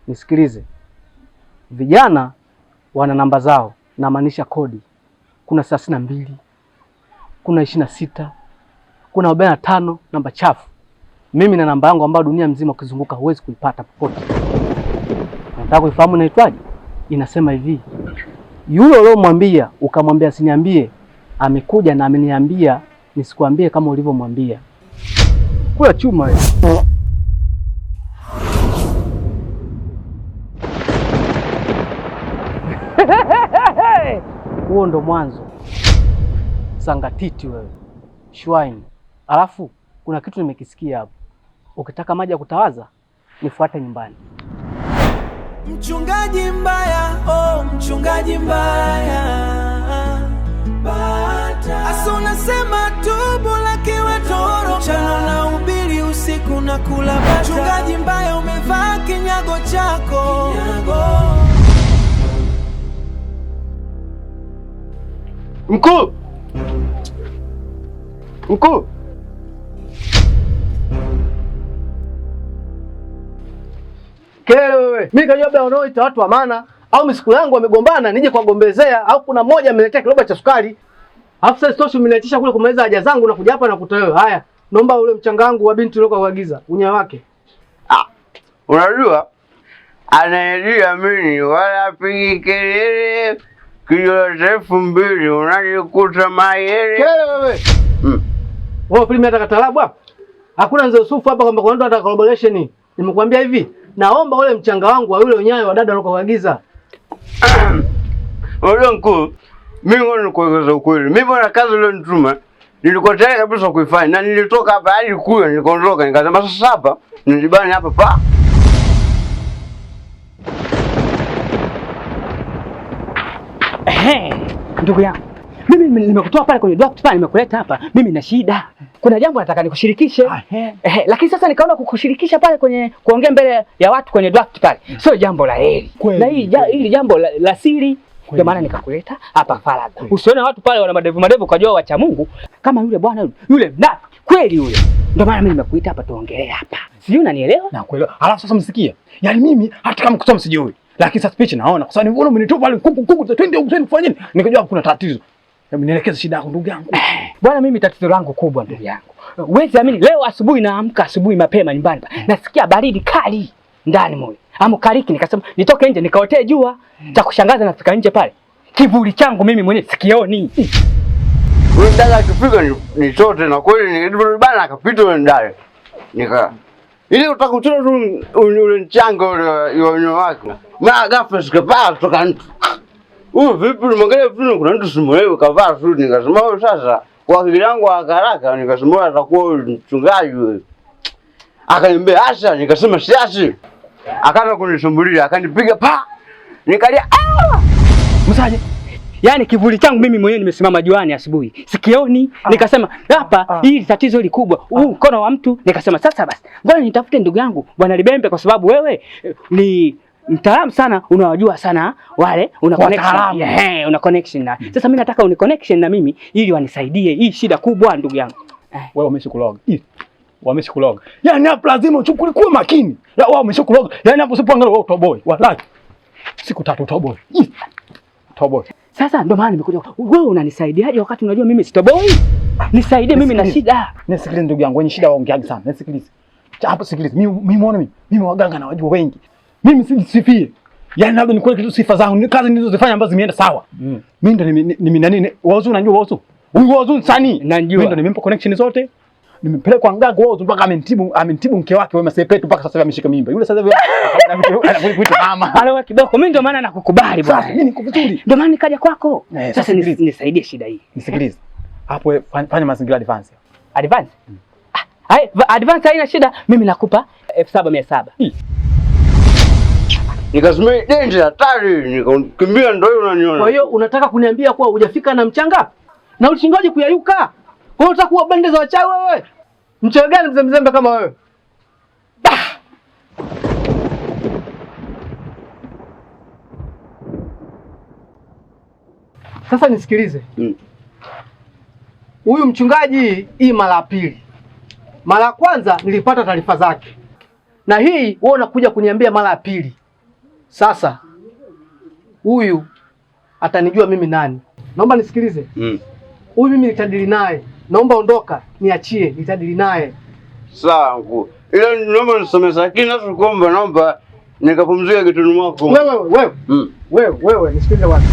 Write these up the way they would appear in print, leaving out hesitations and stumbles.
Nisikilize. Vijana wana namba zao, namaanisha kodi. Kuna 32, kuna 26, kuna 45 namba chafu. Mimi na namba yangu ambayo dunia mzima ukizunguka huwezi kuipata popote. Nataka kuifahamu inaitwaje? Inasema hivi. Yule uliyomwambia ukamwambia siniambie, amekuja na ameniambia nisikwambie kama ulivyomwambia. Kula chuma wewe. Huo ndo mwanzo. Sangatiti wewe. Shwine. Alafu kuna kitu nimekisikia hapo. Ukitaka maji ya kutawaza, nifuate nyumbani. Mchungaji mbaya, oh mchungaji mbaya. Bata asa unasema tubu lakiwe toro, mchana na ubiri usiku na kula bata. Mchungaji mbaya umevaa kinyago chako. Mkuu! Mkuu! Kele wewe, mimi kajua labda wanaoita watu wa maana au misiku yangu wamegombana nije kuwagombezea au kuna mmoja ameniletea kiroba cha sukari. Alafu sasa sitoshi umeniletisha kule kumaliza haja zangu na kuja hapa na kuta wewe. Haya, naomba ule mchanga wangu wa binti uliokuwa kuagiza, unya wake. Unajua anayelia mimi wala pigi kelele kilo 2000 unalikuta mayele. Kele wewe. Wewe filmu hata katalabu hapa. Hakuna nzee Yusufu hapa kwamba kuna mtu anataka collaboration. Nimekuambia hivi, naomba ule mchanga wangu wa yule unyayo wa dada alikuwa kuagiza. Wewe mkuu, mimi ngono kueleza ukweli. Mimi bwana kazi ile nituma nilikuwa tayari kabisa kuifanya na nilitoka hapa hadi kule nikaondoka nikasema sasa hapa nilibani hapa pa. Ndugu yangu, mimi nimekutoa pale kwenye doctor pale nimekuleta hapa. Mimi na shida. Kuna jambo nataka nikushirikishe. Lakini sasa nikaona kukushirikisha pale kwenye kuongea mbele ya watu kwenye doctor pale. Sio jambo la heri. Na hili jambo la siri. Ndio maana nikakuleta hapa faragha. Usione watu pale wana madevu kujua wacha Mungu kama yule bwana yule mnafiki kweli yule. Ndio maana mimi nimekuita hapa tuongelee hapa. Sijui unanielewa? Nakuelewa. Alafu sasa msikia. Yaani mimi hata kama kusoma sijui. Lakini sasa speech naona kwa sababu mbona umenitoa pale kuku twende ukuteni kufanya nini? Nikajua kuna tatizo. Hebu nielekeze shida yako ndugu yangu. Bwana mimi tatizo langu kubwa ndugu yangu. Wewe amini leo asubuhi naamka asubuhi mapema nyumbani. Nasikia baridi kali ndani moyo. Amukariki nikasema nitoke nje nikaotee jua. Cha kushangaza nafika nje pale. Kivuli changu mimi mwenyewe sikioni. Wewe dada akipiga ni chote na kweli nilibana akapita yule ndani. Ili utaka kuchora tu ule mchanga ule yonyo wako. Mara ghafla sikapaa kutoka mtu. Vipi mwangalia vipi kuna mtu simuelewi kavaa suti nikasema wewe sasa kwa akili yangu haraka nikasema atakuwa mchungaji wewe. Akaniambia acha nikasema siasi. Akaanza kunishambulia akanipiga pa. Nikalia Msaje? Yaani kivuli changu mimi mwenyewe nimesimama juani asubuhi. Sikioni, nikasema hapa hili tatizo hili kubwa. Huu mkono wa mtu nikasema sasa basi. Ngoja nitafute ndugu yangu Bwana Libembe kwa sababu wewe ni mtaalamu sana, unawajua sana wale, una connection. Una connection na. Sasa mimi nataka uni connection na mimi ili wanisaidie hii shida kubwa ndugu yangu. Wewe umeshakuloga. Wameshakuloga. Yaani hapo lazima uchukue kuwa makini. Wao wameshakuloga. Yaani hapo usipoangalia wewe utoboy. Wallahi. Siku 3 utoboy. Utoboy. Sasa ndio maana nimekuja. Wewe unanisaidiaje wakati unajua mimi sitoboy? Nisaidie mimi na shida. Nisikilize ndugu yangu, wenye shida waongeaje sana. Nisikilize. Hapo sikilize. Mimi muone mimi waganga na wajua wengi. Mimi sijisifie. Yaani labda ni kweli kitu sifa zangu, ni kazi nilizozifanya ambazo zimeenda sawa. Mimi ndo ni nani? Wazo unajua wazo. Huyu wazo sani. Mimi ndo nimempa connection zote. Nimepeleka kwa mganga wazo mpaka amentibu mke wake Wema Sepetu mpaka sasa hivi ameshika mimba. Yule sasa hivi anakuita mama. Alo kiboko, mimi ndo maana nakukubali bwana. Mimi niko vizuri. Ndio maana nikaja kwako. Sasa nisaidie shida hii. Nisikilize. Hapo fanya mazingira advance. Advance? Advance haina shida. Mimi nakupa 7700. Nikasema danger hatari, nikakimbia ndio hiyo unaniona. Kwa hiyo unataka kuniambia kuwa hujafika na mchanga? Na ulishindaje kuyayuka? Kwa hiyo utakuwa bande za wachawi wewe? Mchawi gani mzembe kama wewe? Sasa nisikilize. Huyu mchungaji hii mara ya pili. Mara ya kwanza nilipata taarifa zake. Na hii wewe unakuja kuniambia mara ya pili. Sasa huyu atanijua mimi nani. Naomba nisikilize. Huyu mimi nitadili naye. Naomba ondoka, niachie, nitadili naye. Sawa mkuu. Ila naomba nisome lakini nakuomba naomba nikapumzika kituni mwako. Wewe nisikilize wapi.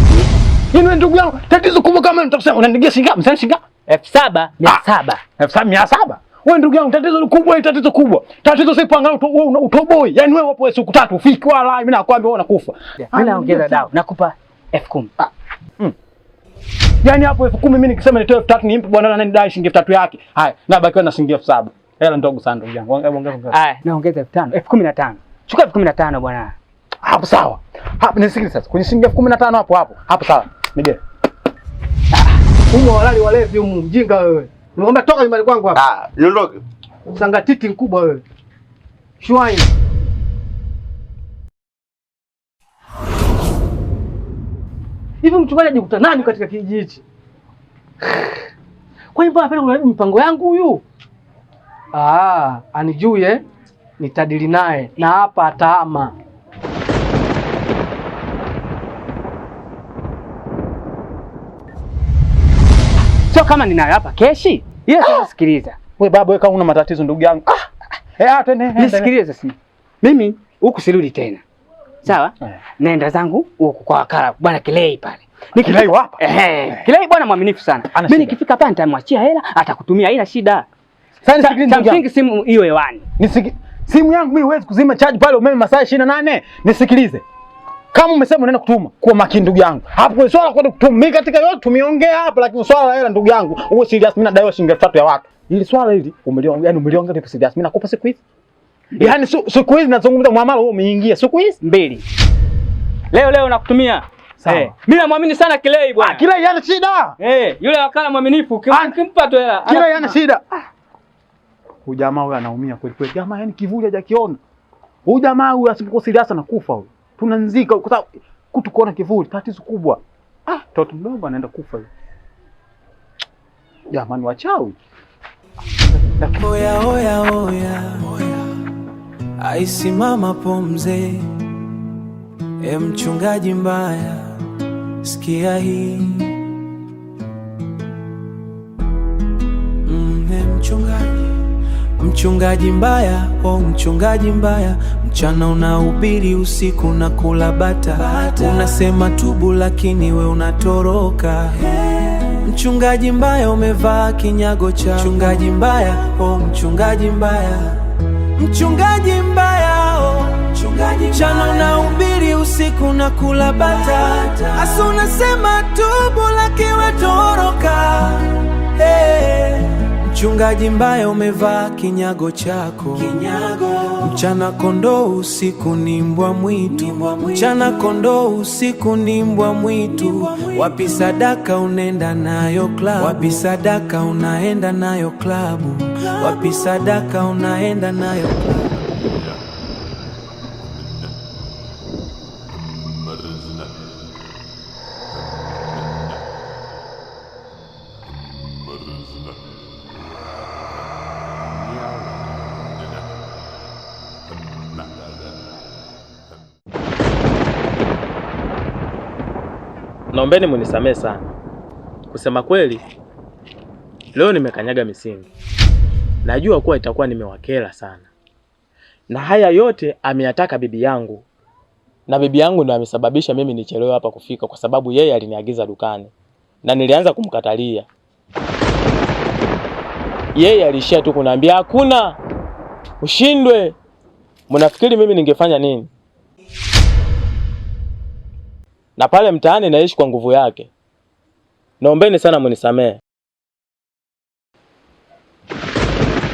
Mimi ndugu yangu, tatizo kubwa kama nitakusema unanigia shilingi ngapi? Shilingi 7,700. 7,700. Wewe ndugu yangu, tatizo kubwa, tatizo kubwa. Tatizo si panga utoboi. Yaani wewe hapo siku 3 ufiki wala mimi nakwambia wewe unakufa. Mimi naongeza dawa, nakupa 10,000. Yaani hapo 10,000 mimi nikisema nitoe 3,000 nimpe bwana nani dai shilingi 3,000 yake. Haya, na bakiwa na shilingi 7,000. Hela ndogo sana ndugu yangu. Ongeza. Haya, naongeza 5,000. 15,000. Chukua 15,000 bwana. Hapo sawa. Hapo nisikilize sasa. Kwenye shilingi 15,000 hapo. Hapo sawa. Nije. Umo walali walevi humu, mjinga wewe. Nimekwambia toka nyumbani kwangu hapa. Niondoke. Sangatiti mkubwa wewe. Shwai. Hivi mchungaji ajikuta nani katika kijiji hichi? Kwa nini mbona anapenda mipango yangu huyu? Anijue nitadili naye na hapa ataama. Sio kama ninayo hapa keshi. Yes, sikiliza. Wewe baba, wewe kama una matatizo ndugu yangu. Twende. Nisikilize sisi. Mimi huku sirudi tena. Sawa? Naenda zangu huku kwa wakala bwana Kilei pale. Kilei wapi? Kilei bwana mwaminifu sana. Mimi nikifika pale nitamwachia hela, atakutumia, haina shida. Sasa nisikilize, simu hiyo hewani. Simu yangu mimi huwezi kuzima charge pale umeme masaa 28. Nisikilize. Kama umesema unaenda kutuma, kuwa makini ndugu yangu. Hapo kwa swala kwenda kutuma, mimi katika yote tumeongea hapa, lakini swala la hela ndugu yangu, uwe serious. Mimi nadaiwa shilingi 3,000 ya watu. Ili swala hili umeliongea, yani umeliongea ni serious. Mimi nakupa siku hizi. Yaani siku hizi nazungumza muamala wewe umeingia siku hizi 2. Leo nakutumia. Mimi namwamini sana Kilei bwana. Kilei hana shida. Yule wakala mwaminifu, ukimpa tu hela. Kilei hana shida. Huyu jamaa huyu anaumia kweli kweli. Jamaa yani kivuli hajakiona. Huyu jamaa huyu asipokuwa serious anakufa huyu. Tunanzika kwa sababu kutukuona kivuli tatizo kubwa. Mtoto mdogo anaenda kufa hiyo. Jamani wachawi. Oya. Aisimama pomze. Mchungaji mbaya. Sikia hii. Mchungaji mbaya, mchungaji mbaya. Mchana unahubiri, usiku unakula bata. Unasema tubu lakini we unatoroka. Mchungaji mbaya, umevaa kinyago cha mchungaji mbaya. Mchungaji mbaya. Mchungaji mbaya, mchungaji. Mchana unahubiri, usiku unakula bata. Asa unasema tubu lakini we toroka. Mchungaji mbaya, umevaa kinyago chako. Mchana kondoo, usiku ni mbwa mwitu. Mchana kondoo, usiku ni mbwa mwitu. Wapi sadaka unaenda nayo klabu? Wapi sadaka unaenda nayo klabu? Wapi sadaka unaenda nayo klabu? Naombeni munisamehe sana. Kusema kweli, leo nimekanyaga misingi. Najua kuwa itakuwa nimewakera sana. Na haya yote ameyataka bibi yangu. Na bibi yangu ndo amesababisha mimi nichelewe hapa kufika kwa sababu yeye aliniagiza dukani. Na nilianza kumkatalia. Yeye alishia tu kuniambia hakuna. Ushindwe. Mnafikiri mimi ningefanya nini? Na pale mtaani naishi kwa nguvu yake. Naombeni sana munisamehe.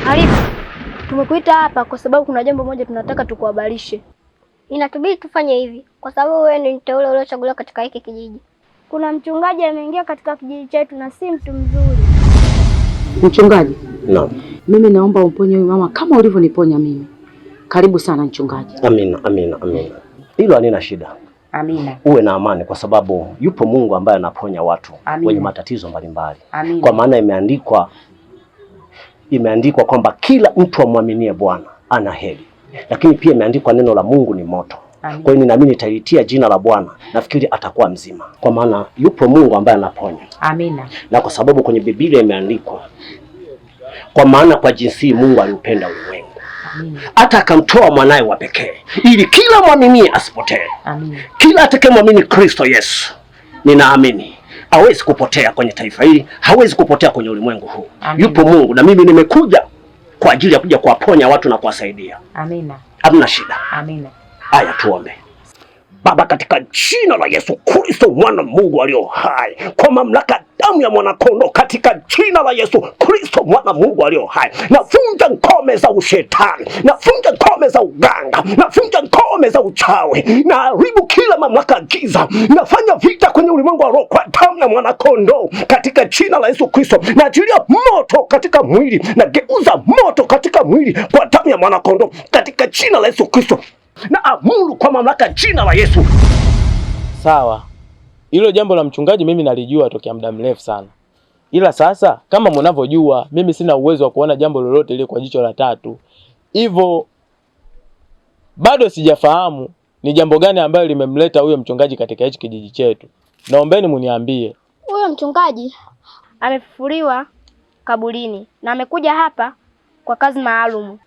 Halifu, tumekuita hapa kwa sababu kuna jambo moja tunataka tukuhabarishe. Inatubidi tufanye hivi kwa sababu wewe ni mteule uliochaguliwa katika hiki kijiji. Kuna mchungaji ameingia katika kijiji chetu na si mtu mzuri. Mchungaji? Naam. Mimi naomba umponye huyu mama kama ulivyoniponya mimi. Karibu sana mchungaji. Amina. Hilo halina shida. Amina. Uwe na amani kwa sababu yupo Mungu ambaye anaponya watu wenye matatizo mbalimbali. Kwa maana imeandikwa kwamba kila mtu amwaminie Bwana ana heri. Lakini pia imeandikwa neno la Mungu ni moto. Kwa hiyo ninaamini nitalitia jina la Bwana, nafikiri atakuwa mzima, kwa maana yupo Mungu ambaye anaponya. Amina. Na kwa sababu kwenye Biblia imeandikwa, kwa maana kwa jinsi Mungu aliupenda ulimwengu hata akamtoa mwanae wa pekee, ili kila mwamini asipotee. Amina. Kila atakayemwamini Kristo Yesu, ninaamini hawezi kupotea kwenye taifa hili, hawezi kupotea kwenye ulimwengu huu. Amina. Yupo Mungu na mimi nimekuja kwa ajili ya kuja kuwaponya watu na kuwasaidia. Amina. Hamna shida. Amina. Haya, tuombe. Baba, katika jina la Yesu Kristo mwana Mungu alio hai, kwa mamlaka damu ya mwanakondoo, katika jina la Yesu Kristo mwana Mungu alio hai, navunja ngome za ushetani, navunja ngome za uganga, navunja ngome za uchawi, naharibu kila mamlaka giza, nafanya vita kwenye ulimwengu wa roho kwa damu ya mwanakondoo, katika jina la Yesu Kristo. Naachilia moto katika mwili, nageuza moto katika mwili kwa damu ya mwanakondoo, katika jina la Yesu Kristo. Na amuru kwa mamlaka jina la Yesu. Sawa, hilo jambo la mchungaji mimi nalijua tokea muda mrefu sana, ila sasa kama mnavyojua mimi sina uwezo wa kuona jambo lolote ile kwa jicho la tatu, hivyo bado sijafahamu ni jambo gani ambalo limemleta huyo mchungaji katika hichi kijiji chetu. Naombeni muniambie. Huyo mchungaji amefufuliwa kaburini na amekuja hapa kwa kazi maalum.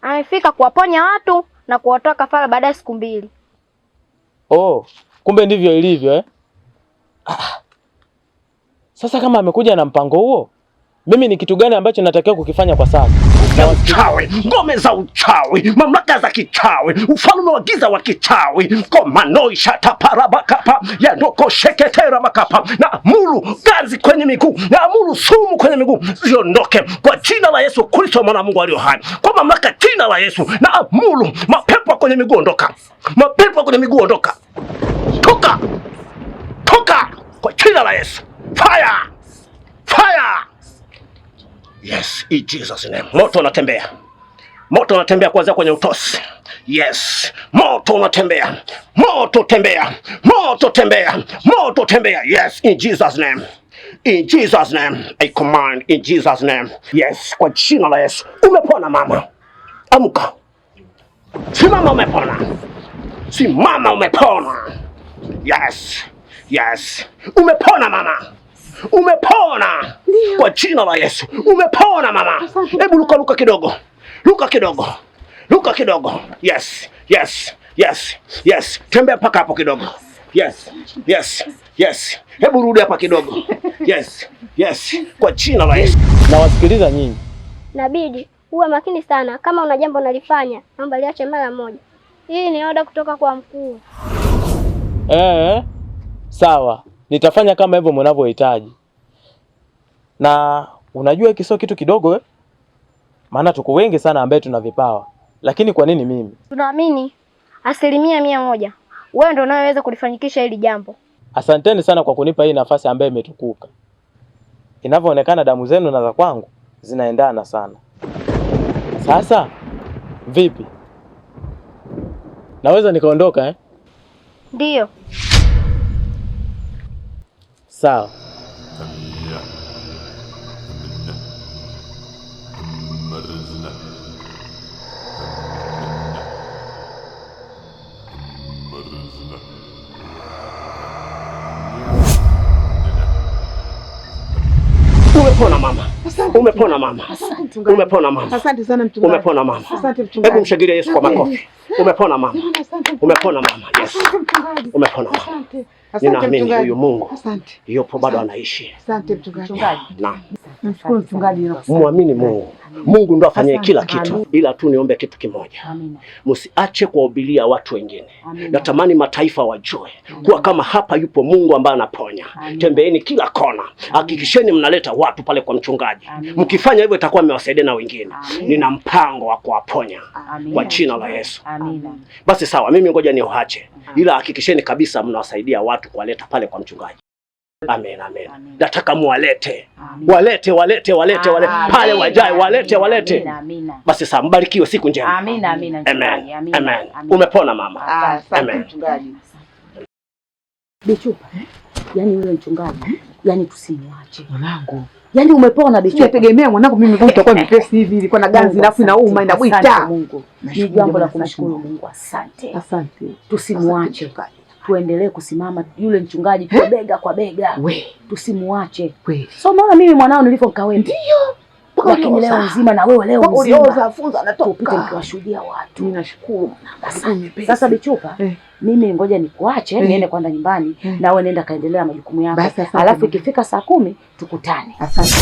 Amefika kuwaponya watu na kuwatoa kafara baada ya siku 2. Oh, kumbe ndivyo ilivyo eh? Sasa kama amekuja na mpango huo, mimi ni kitu gani ambacho natakiwa kukifanya kwa sasa? Uchawi, ngome za uchawi, mamlaka za kichawi, ufalme wa giza wa kichawi, komanoi shataparabakapa yandoko sheketera makapa, na amuru ganzi kwenye miguu, na amuru sumu kwenye miguu ziondoke kwa jina la Yesu Kristo mwana Mungu alio hai, kwa mamlaka jina la Yesu. Na amuru mapepo kwenye miguu ondoka, mapepo kwenye miguu ondoka, toka toka kwa jina la Yesu. Fire, fire. Yes, in Jesus name. Moto unatembea. Moto unatembea kuanzia kwenye utosi. Yes. Moto unatembea. Moto tembea. Moto tembea. Moto tembea. Yes, in Jesus name. In Jesus name. I command in Jesus name. Yes, kwa jina la Yesu. Umepona mama. Amka. Simama, umepona. Simama, umepona. Yes. Yes. Umepona mama. Umepona kwa jina la Yesu. Umepona mama. Hebu luka kidogo. Luka kidogo. Luka kidogo. Yes. Yes. Yes. Yes. Tembea mpaka hapo kidogo. Yes. Yes. Yes. Hebu rudi hapa kidogo. Yes. Yes. Kwa jina la Yesu. Nawasikiliza nyinyi. Inabidi uwe makini sana. Kama una jambo unalifanya, naomba liache mara moja. Hii ni oda kutoka kwa mkuu. Sawa. Nitafanya kama hivyo mnavyohitaji. Na unajua hiki sio kitu kidogo eh? Maana tuko wengi sana ambaye tuna vipawa. Lakini kwa nini mimi? Tunaamini 100%. Wewe ndio unayeweza kulifanyikisha hili jambo. Asanteni sana kwa kunipa hii nafasi ambayo imetukuka. Inavyoonekana damu zenu na za kwangu zinaendana sana. Sasa vipi? Naweza nikaondoka eh? Ndio. Sawa. Umepona mama. Umepona mama. Umepona mama. Asante sana mchungaji. Umepona mama. Asante mchungaji. Hebu mshangilie Yesu kwa makofi. Umepona mama. Umepona mama. Yes. Umepona mama. Asante. Ninaamini huyu Mungu. Asante. Yupo bado anaishi. Asante mchungaji. Naam. Namshukuru mchungaji. Muamini Mungu. Mungu ndo afanyie kila kitu. Ila tu niombe kitu kimoja. Amina. Msiache kuwahubiria watu wengine. Natamani mataifa wajue kuwa kama hapa yupo Mungu ambaye anaponya. Tembeeni kila kona. Hakikisheni mnaleta watu pale kwa mchungaji. Mkifanya hivyo itakuwa mmewasaidia na wengine. Nina mpango wa kuwaponya kwa jina la Yesu. Amina. Basi sawa, mimi ngoja niuache. Ila hakikisheni kabisa mnawasaidia watu kuwaleta pale kwa mchungaji. Amen, amen. Nataka muwalete. Walete pale wajae, walete. Basi sawa, mbarikiwe, siku njema. Amina. Amen. Umepona mama. Asante mchungaji. Bichupa, yani yule mchungaji, yani tusimwache. Mwanangu, Yaani umepona Bichupa. Sitegemea mwanangu mimi mguu utakuwa mwepesi hivi, ilikuwa na ganzi alafu inauma inabwita. Mungu. Ni jambo la kumshukuru Mungu. Asante. Asante. Tusimuache. Tuendelee kusimama yule mchungaji kwa bega kwa bega. Tusimuache. So unaona mimi mwanao nilivyo mkawembe. Ndio. Lakini leo nzima na wewe leo nzima. Funza anatoka. Upite mkiwashuhudia watu. Ninashukuru. Sasa Bichupa, mimi ngoja nikuache niende kwanza nyumbani na wewe nenda kaendelea majukumu yako. Alafu ikifika saa 10 tukutane. Asante.